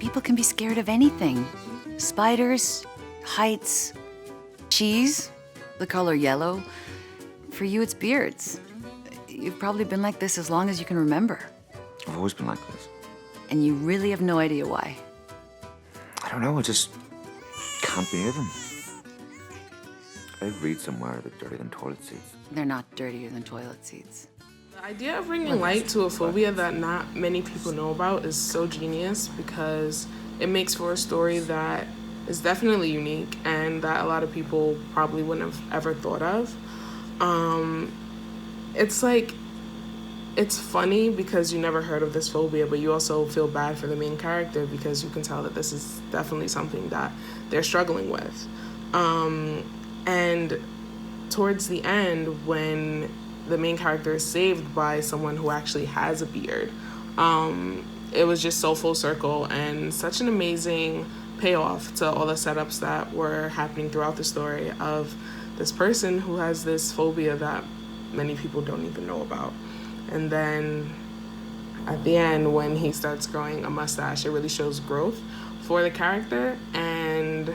people can be scared of anything. Spiders, heights, cheese, the color yellow. For you, it's beards. You've probably been like this as long as you can remember. I've always been like this. And you really have no idea why. I don't know, I just can't bear them. I read somewhere they're dirtier than toilet seats. They're not dirtier than toilet seats. The idea of bringing light to a phobia that not many people know about is so genius because it makes for a story that is definitely unique and that a lot of people probably wouldn't have ever thought of. It's like, it's funny because you never heard of this phobia, but you also feel bad for the main character because you can tell that this is definitely something that they're struggling with. And towards the end, when the main character is saved by someone who actually has a beard, it was just so full circle and such an amazing payoff to all the setups that were happening throughout the story of this person who has this phobia that many people don't even know about. And then at the end, when he starts growing a mustache, it really shows growth for the character and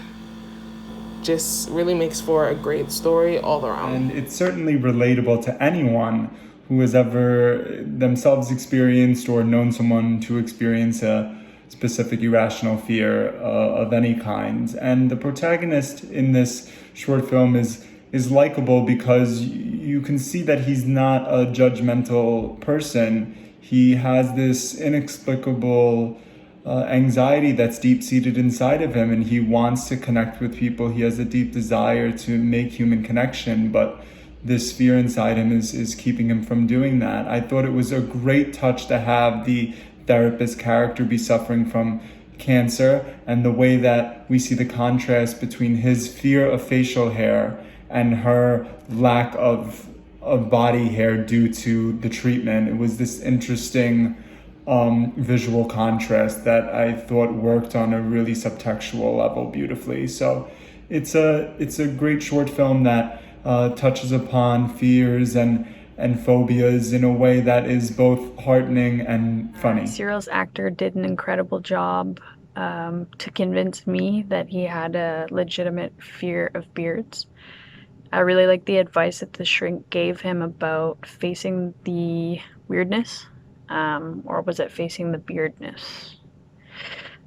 just really makes for a great story all around. And it's certainly relatable to anyone who has ever themselves experienced or known someone to experience a specific irrational fear of any kind. And the protagonist in this short film is likable because you can see that he's not a judgmental person. He has this inexplicable anxiety that's deep-seated inside of him, and he wants to connect with people. He has a deep desire to make human connection, but this fear inside him is keeping him from doing that. I thought it was a great touch to have the therapist character be suffering from cancer, and the way that we see the contrast between his fear of facial hair and her lack of body hair due to the treatment. It was this interesting visual contrast that I thought worked on a really subtextual level beautifully. So it's a great short film that touches upon fears and phobias in a way that is both heartening and funny. CYRIL's actor did an incredible job to convince me that he had a legitimate fear of beards. I really like the advice that the shrink gave him about facing the weirdness, or was it facing the beardness?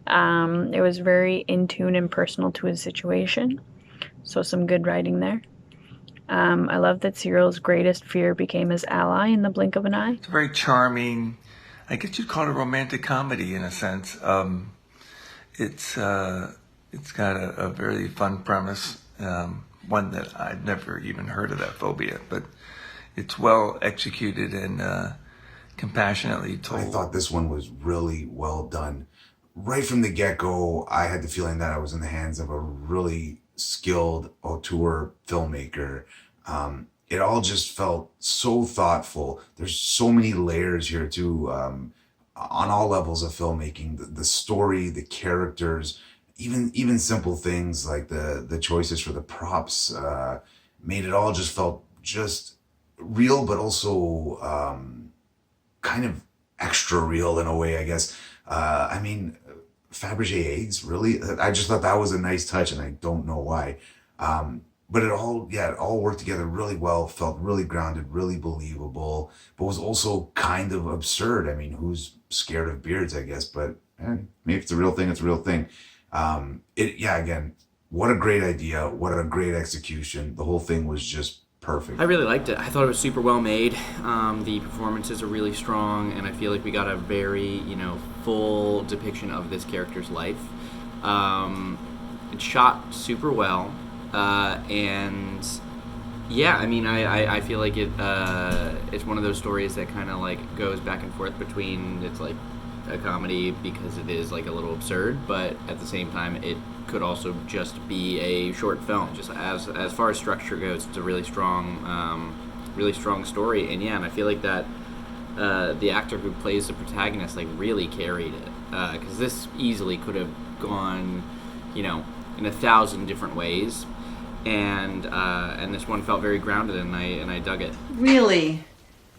It was very in tune and personal to his situation, so some good writing there. I love that CYRIL's greatest fear became his ally in the blink of an eye. It's very charming. I guess you'd call it a romantic comedy in a sense. It's got a very fun premise. One that I'd never even heard of that phobia, but it's well executed and compassionately told. I thought this one was really well done. Right from the get-go, I had the feeling that I was in the hands of a really skilled auteur filmmaker. It all just felt so thoughtful. There's so many layers here too, on all levels of filmmaking. The story, the characters, even simple things like the choices for the props made it all just felt just real, but also kind of extra real in a way, I guess. I mean, Fabergé eggs, really? I just thought that was a nice touch, and I don't know why. But it all worked together really well, felt really grounded, really believable, but was also kind of absurd. I mean, who's scared of beards, I guess, but maybe if it's a real thing, it's a real thing. Again, what a great idea, what a great execution. The whole thing was just perfect. I really liked it. I thought it was super well made. The performances are really strong, and I feel like we got a very, full depiction of this character's life. It's shot super well, and yeah, I mean, I feel like it's one of those stories that kind of like goes back and forth between it's like a comedy because it is like a little absurd, but at the same time it could also just be a short film. Just as far as structure goes, it's a really strong story, and I feel like that the actor who plays the protagonist like really carried it, because this easily could have gone in 1,000 different ways, and this one felt very grounded, and I dug it. Really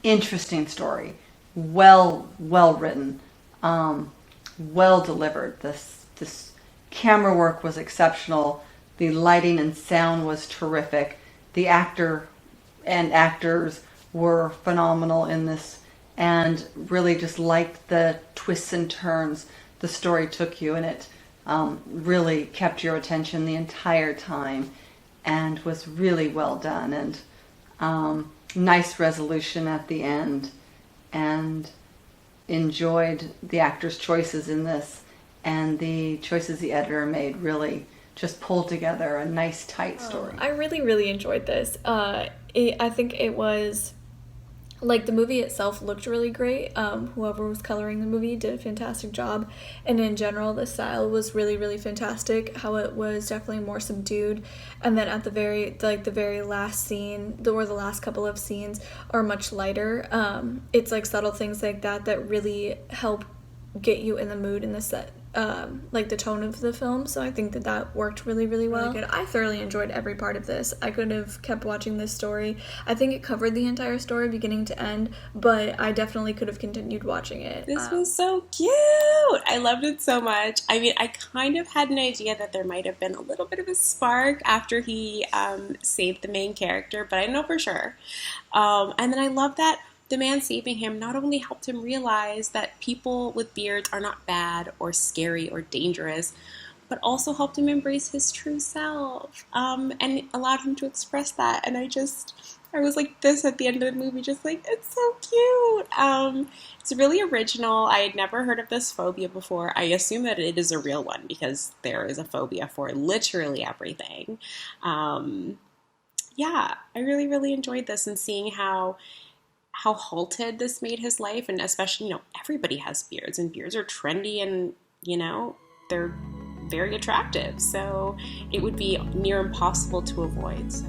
interesting story, well written, well delivered. This this camera work was exceptional. The lighting and sound was terrific. The actor and actors were phenomenal in this, and really just liked the twists and turns the story took you, and it really kept your attention the entire time and was really well done, and nice resolution at the end, and enjoyed the actors' choices in this, and the choices the editor made really just pulled together a nice, tight story. I really, really enjoyed this. I think it was, like, the movie itself looked really great. Whoever was coloring the movie did a fantastic job. And in general, the style was really, really fantastic. How it was definitely more subdued. And then at the very last scene, or the last couple of scenes are much lighter. It's like subtle things like that really help get you in the mood in the set. Like the tone of the film, so I think that worked really, really well. Really good. I thoroughly enjoyed every part of this. I could have kept watching this story. I think it covered the entire story beginning to end, but I definitely could have continued watching it. This was so cute. I loved it so much. I mean, I kind of had an idea that there might have been a little bit of a spark after he saved the main character, but I don't know for sure. And then I love that the man saving him not only helped him realize that people with beards are not bad or scary or dangerous, but also helped him embrace his true self, and allowed him to express that. And I was like this at the end of the movie, just like, it's so cute. It's really original. I had never heard of this phobia before. I assume that it is a real one because there is a phobia for literally everything. Yeah, I really, really enjoyed this, and seeing how halted this made his life, and especially, everybody has beards, and beards are trendy, and, they're very attractive, so it would be near impossible to avoid. So